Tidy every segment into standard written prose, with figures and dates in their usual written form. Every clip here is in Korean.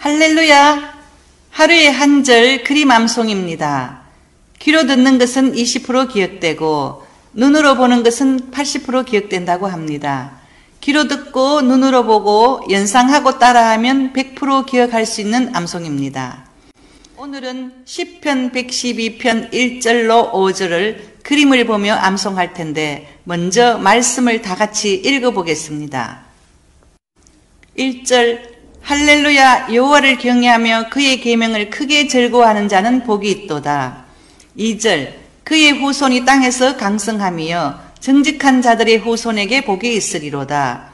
할렐루야! 하루에 한 절 그림 암송입니다. 귀로 듣는 것은 20% 기억되고 눈으로 보는 것은 80% 기억된다고 합니다. 귀로 듣고 눈으로 보고 연상하고 따라하면 100% 기억할 수 있는 암송입니다. 오늘은 시편 112편 1절로 5절을 그림을 보며 암송할 텐데 먼저 말씀을 다 같이 읽어보겠습니다. 1절 할렐루야 여호와를 경외하며 그의 계명을 크게 즐거워하는 자는 복이 있도다. 2절 그의 후손이 땅에서 강성하며 정직한 자들의 후손에게 복이 있으리로다.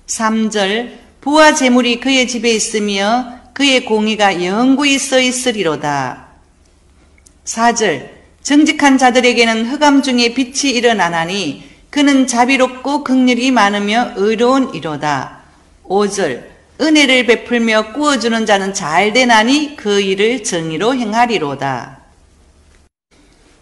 3절 부와 재물이 그의 집에 있으며 그의 공의가 영구히 서 있으리로다. 4절 정직한 자들에게는 흑암 중에 빛이 일어나나니 그는 자비롭고 긍휼이 많으며 의로운 이로다. 5절 은혜를 베풀며 꾸어주는 자는 잘되나니 그 일을 정의로 행하리로다.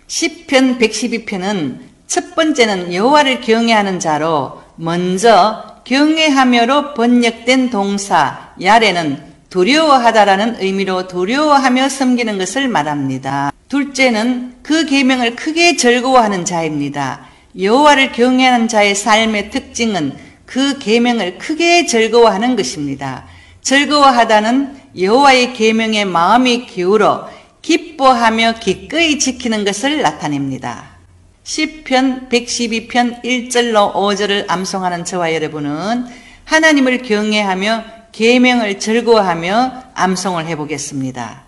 시편 112편은 첫 번째는 여호와를 경외하는 자로 먼저 경외하며로 번역된 동사 야레는 두려워하다라는 의미로 두려워하며 섬기는 것을 말합니다. 둘째는 그 계명을 크게 즐거워하는 자입니다. 여호와를 경외하는 자의 삶의 특징은 그 계명을 크게 즐거워하는 것입니다. 즐거워하다는 여호와의 계명에 마음이 기울어 기뻐하며 기꺼이 지키는 것을 나타냅니다. 시편 112편 1절로 5절을 암송하는 저와 여러분은 하나님을 경외하며 계명을 즐거워하며 암송을 해보겠습니다.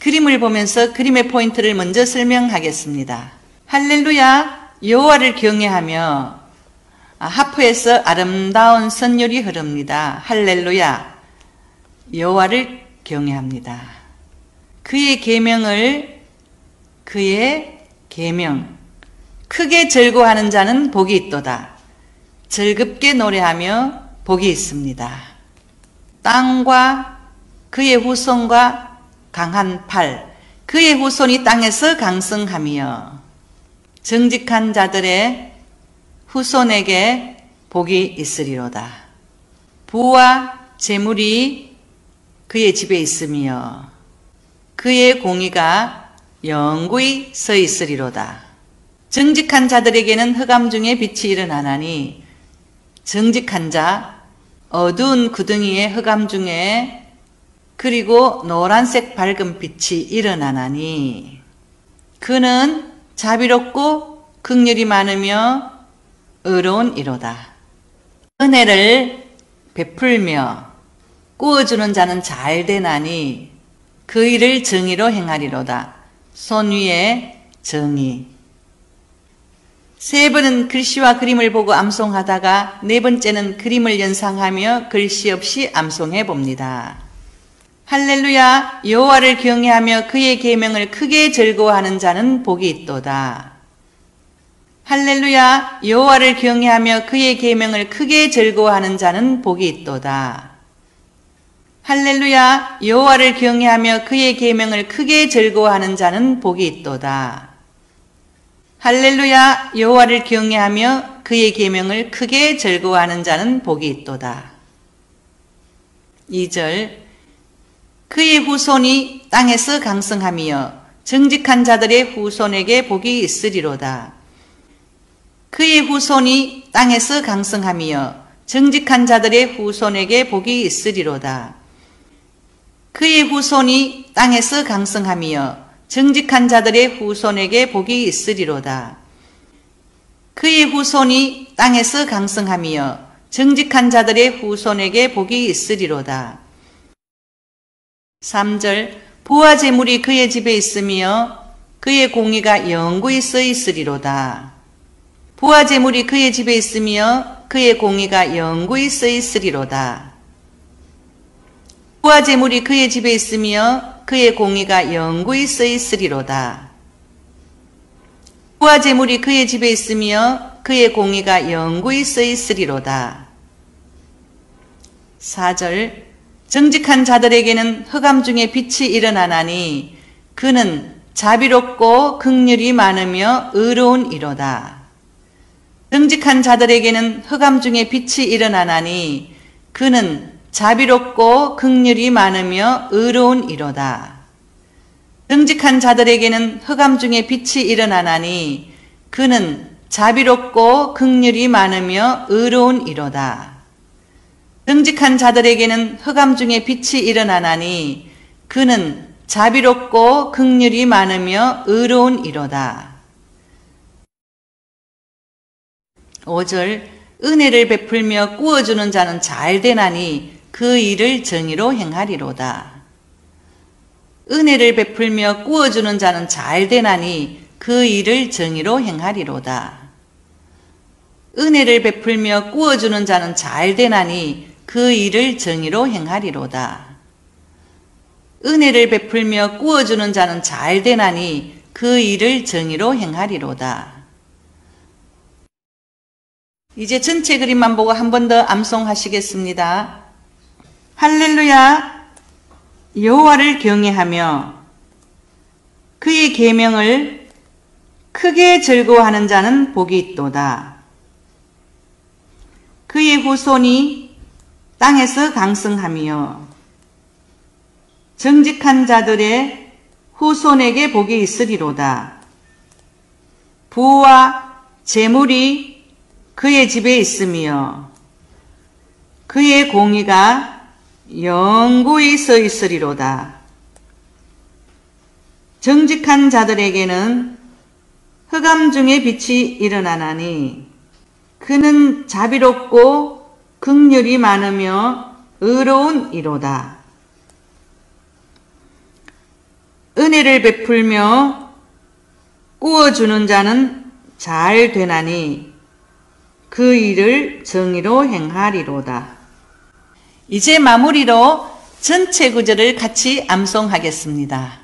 그림을 보면서 그림의 포인트를 먼저 설명하겠습니다. 할렐루야 여호와를 경외하며 하프에서 아름다운 선율이 흐릅니다. 할렐루야 여호와를 경외합니다. 그의 계명을 크게 즐거워하는 자는 복이 있도다. 즐겁게 노래하며 복이 있습니다. 땅과 그의 후손과 강한 팔 그의 후손이 땅에서 강성하며 정직한 자들의 후손에게 복이 있으리로다. 부와 재물이 그의 집에 있으며 그의 공의가 영구히 서 있으리로다. 정직한 자들에게는 흑암 중에 빛이 일어나나니 정직한 자 어두운 구덩이의 흑암 중에 그리고 노란색 밝은 빛이 일어나나니 그는 자비롭고 긍휼이 많으며 의로운 이로다. 은혜를 베풀며 꾸어주는 자는 잘되나니 그 일을 정의로 행하리로다. 손 위에 정의. 세 번은 글씨와 그림을 보고 암송하다가 네 번째는 그림을 연상하며 글씨 없이 암송해 봅니다. 할렐루야 여호와를 경외하며 그의 계명을 크게 즐거워하는 자는 복이 있도다. 할렐루야 여호와를 경외하며 그의 계명을 크게 즐거워하는 자는 복이 있도다. 할렐루야 여호와를 경외하며 그의 계명을 크게 즐거워하는 자는 복이 있도다. 할렐루야 여호와를 경외하며 그의 계명을 크게 즐거워하는 자는 복이 있도다. 2절 그의 후손이 땅에서 강성하며 정직한 자들의 후손에게 복이 있으리로다. 그의 후손이 땅에서 강성하며 정직한 자들의 후손에게 복이 있으리로다. 그의 후손이 땅에서 강성하며 정직한 자들의 후손에게 복이 있으리로다. 그의 후손이 땅에서 강성하며 정직한 자들의 후손에게 복이 있으리로다. 3절 부와 재물이 그의 집에 있으며 그의 공의가 영구히 서 있으리로다. 부와 재물이 그의 집에 있으며 그의 공의가 영구히 서 있으리로다. 부와 재물이 그의 집에 있으며 그의 공의가 영구히 서 있으리로다. 부와 재물이 그의 집에 있으며 그의 공의가 영구히 서 있으리로다. 4절 정직한 자들에게는 흑암 중에 빛이 일어나나니 그는 자비롭고 긍휼이 많으며 의로운 이로다. 정직한 자들에게는 흑암 중에 빛이 일어나나니 그는 자비롭고 긍휼이 많으며 의로운 이로다. 정직한 자들에게는 흑암 중에 빛이 일어나나니 그는 자비롭고 긍휼이 많으며 의로운 이로다. 정직한 자들에게는 흑암 중에 빛이 일어나나니 그는 자비롭고 긍휼이 많으며 의로운 이로다. 5절 은혜를 베풀며 꾸어주는 자는 잘 되나니 그 일을 정의로 행하리로다. 은혜를 베풀며 꾸어주는 자는 잘 되나니 그 일을 정의로 행하리로다. 은혜를 베풀며 꾸어주는 자는 잘 되나니 그 일을 정의로 행하리로다. 은혜를 베풀며 꾸어주는 자는 잘 되나니 그 일을 정의로 행하리로다. 이제 전체 그림만 보고 한 번 더 암송하시겠습니다. 할렐루야. 여호와를 경외하며 그의 계명을 크게 즐거워하는 자는 복이 있도다. 그의 후손이 땅에서 강성하며 정직한 자들의 후손에게 복이 있으리로다. 부와 재물이 그의 집에 있으며 그의 공의가 영구히 서 있으리로다. 정직한 자들에게는 흑암 중에 빛이 일어나나니 그는 자비롭고 긍휼이 많으며 의로운 이로다. 은혜를 베풀며 꾸어주는 자는 잘 되나니 그 일을 정의로 행하리로다. 이제 마무리로 전체 구절을 같이 암송하겠습니다.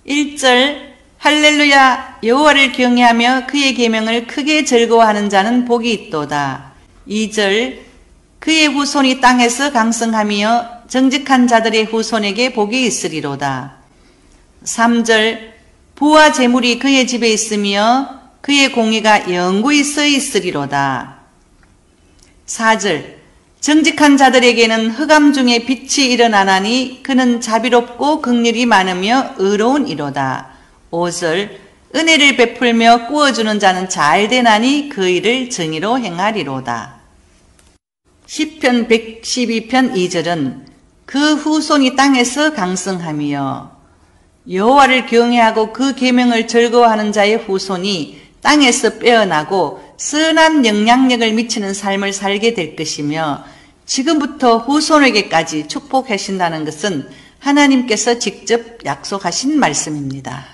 1절 할렐루야 여호와를 경외하며 그의 계명을 크게 즐거워하는 자는 복이 있도다. 2절 그의 후손이 땅에서 강성하며 정직한 자들의 후손에게 복이 있으리로다. 3절 부와 재물이 그의 집에 있으며 그의 공의가 영구히 서 있으리로다. 4절 정직한 자들에게는 흑암 중에 빛이 일어나나니 그는 자비롭고 긍휼이 많으며 의로운 이로다. 5절 은혜를 베풀며 꾸어주는 자는 잘 되나니 그 일을 정의로 행하리로다. 시편 112편 2절은 그 후손이 땅에서 강성하며 여호와를 경외하고 그 계명을 즐거워하는 자의 후손이 땅에서 빼어나고 선한 영향력을 미치는 삶을 살게 될 것이며 지금부터 후손에게까지 축복하신다는 것은 하나님께서 직접 약속하신 말씀입니다.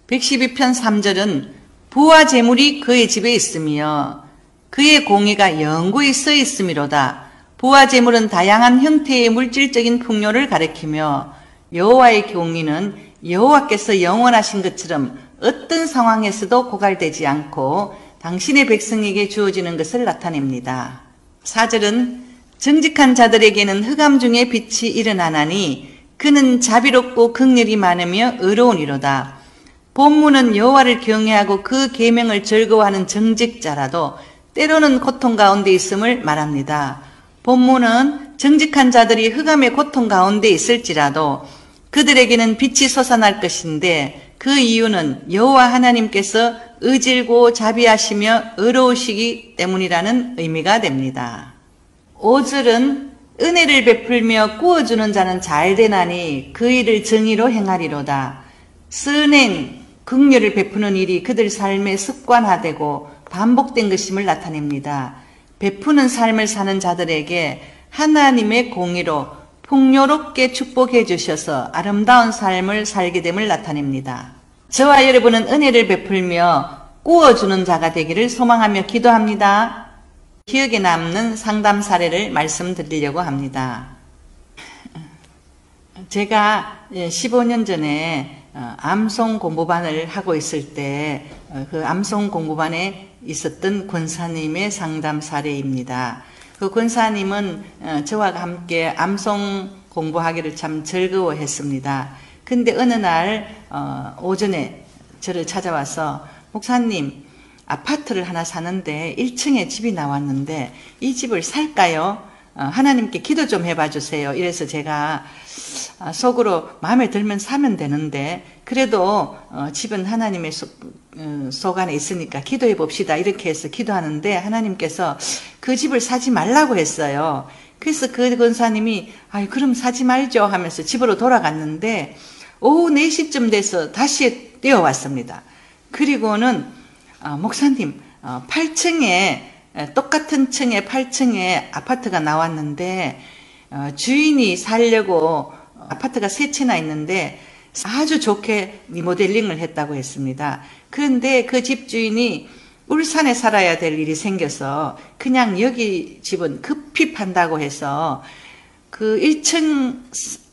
112편 3절은 부와 재물이 그의 집에 있으며 그의 공의가 영구히 서 있음이로다. 부와 재물은 다양한 형태의 물질적인 풍요를 가리키며 여호와의 공의는 여호와께서 영원하신 것처럼 어떤 상황에서도 고갈되지 않고 당신의 백성에게 주어지는 것을 나타냅니다. 4절은 정직한 자들에게는 흑암 중에 빛이 일어나나니 그는 자비롭고 긍휼이 많으며 의로우니로다. 본문은 여호와를 경외하고 그 계명을 즐거워하는 정직자라도 때로는 고통 가운데 있음을 말합니다. 본문은 정직한 자들이 흑암의 고통 가운데 있을지라도 그들에게는 빛이 솟아날 것인데 그 이유는 여호와 하나님께서 의질고 자비하시며 의로우시기 때문이라는 의미가 됩니다. 5절은 은혜를 베풀며 꾸어주는 자는 잘 되나니 그 일을 정의로 행하리로다. 선행, 긍휼을 베푸는 일이 그들 삶의 습관화되고 반복된 것임을 나타냅니다. 베푸는 삶을 사는 자들에게 하나님의 공의로 풍요롭게 축복해 주셔서 아름다운 삶을 살게 됨을 나타냅니다. 저와 여러분은 은혜를 베풀며 꾸어주는 자가 되기를 소망하며 기도합니다. 기억에 남는 상담 사례를 말씀드리려고 합니다. 제가 15년 전에 암송 공부반을 하고 있을 때 그 암송 공부반에 있었던 권사님의 상담 사례입니다. 그 권사님은 저와 함께 암송 공부하기를 참 즐거워했습니다. 근데 어느 날 오전에 저를 찾아와서 목사님, 아파트를 하나 사는데 1층에 집이 나왔는데 이 집을 살까요? 하나님께 기도 좀 해봐 주세요. 이래서 제가 속으로 마음에 들면 사면 되는데 그래도 집은 하나님의 속 안에 있으니까 기도해 봅시다. 이렇게 해서 기도하는데 하나님께서 그 집을 사지 말라고 했어요. 그래서 그 권사님이 그럼 사지 말죠 하면서 집으로 돌아갔는데 오후 4시쯤 돼서 다시 뛰어왔습니다. 그리고는 목사님 8층에 똑같은 층에 8층에 아파트가 나왔는데 주인이 살려고 아파트가 3채나 있는데 아주 좋게 리모델링을 했다고 했습니다. 그런데 그 집주인이 울산에 살아야 될 일이 생겨서 그냥 여기 집은 급히 판다고 해서 그 1층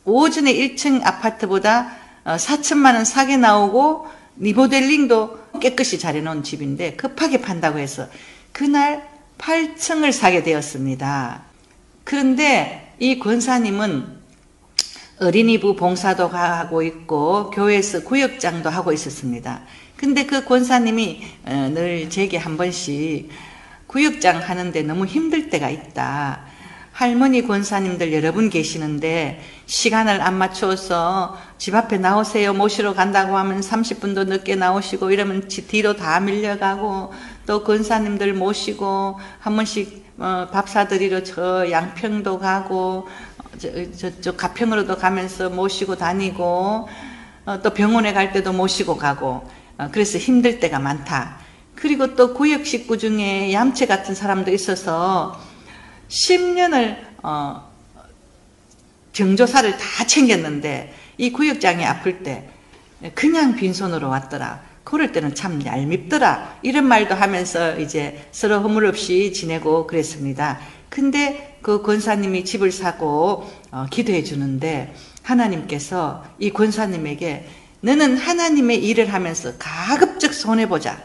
오전에 1층 아파트보다 4천만 원 싸게 나오고 리모델링도 깨끗이 잘해놓은 집인데 급하게 판다고 해서 그날 8층을 사게 되었습니다. 그런데 이 권사님은 어린이부 봉사도 하고 있고 교회에서 구역장도 하고 있었습니다. 근데 그 권사님이 늘 제게 한 번씩 구역장 하는데 너무 힘들 때가 있다. 할머니 권사님들 여러 분 계시는데 시간을 안 맞춰서 집 앞에 나오세요 모시러 간다고 하면 30분도 늦게 나오시고 이러면 뒤로 다 밀려가고 또 권사님들 모시고 한 번씩 밥 사드리러 저 양평도 가고 저 가평으로도 가면서 모시고 다니고 또 병원에 갈 때도 모시고 가고 그래서 힘들 때가 많다. 그리고 또 구역 식구 중에 얌체 같은 사람도 있어서 10년을 정조사를 다 챙겼는데 이 구역장이 아플 때 그냥 빈손으로 왔더라. 그럴 때는 참 얄밉더라. 이런 말도 하면서 이제 서로 허물 없이 지내고 그랬습니다. 근데 그 권사님이 집을 사고 기도해 주는데 하나님께서 이 권사님에게 너는 하나님의 일을 하면서 가급적 손해보자.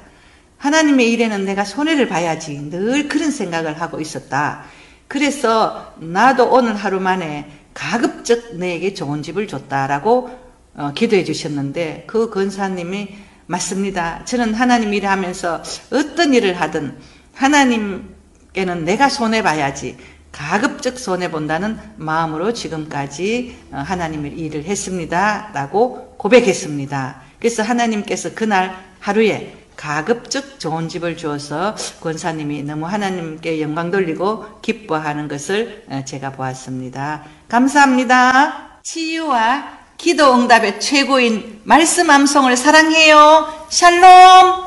하나님의 일에는 내가 손해를 봐야지. 늘 그런 생각을 하고 있었다. 그래서 나도 오늘 하루 만에 가급적 내게 좋은 집을 줬다라고 기도해 주셨는데 그 권사님이 맞습니다. 저는 하나님 일을 하면서 어떤 일을 하든 하나님께는 내가 손해봐야지 가급적 손해본다는 마음으로 지금까지 하나님의 일을 했습니다. 라고 고백했습니다. 그래서 하나님께서 그날 하루에 가급적 좋은 집을 주어서 권사님이 너무 하나님께 영광 돌리고 기뻐하는 것을 제가 보았습니다. 감사합니다. 치유와 기도 응답의 최고인 말씀 암송을 사랑해요. 샬롬.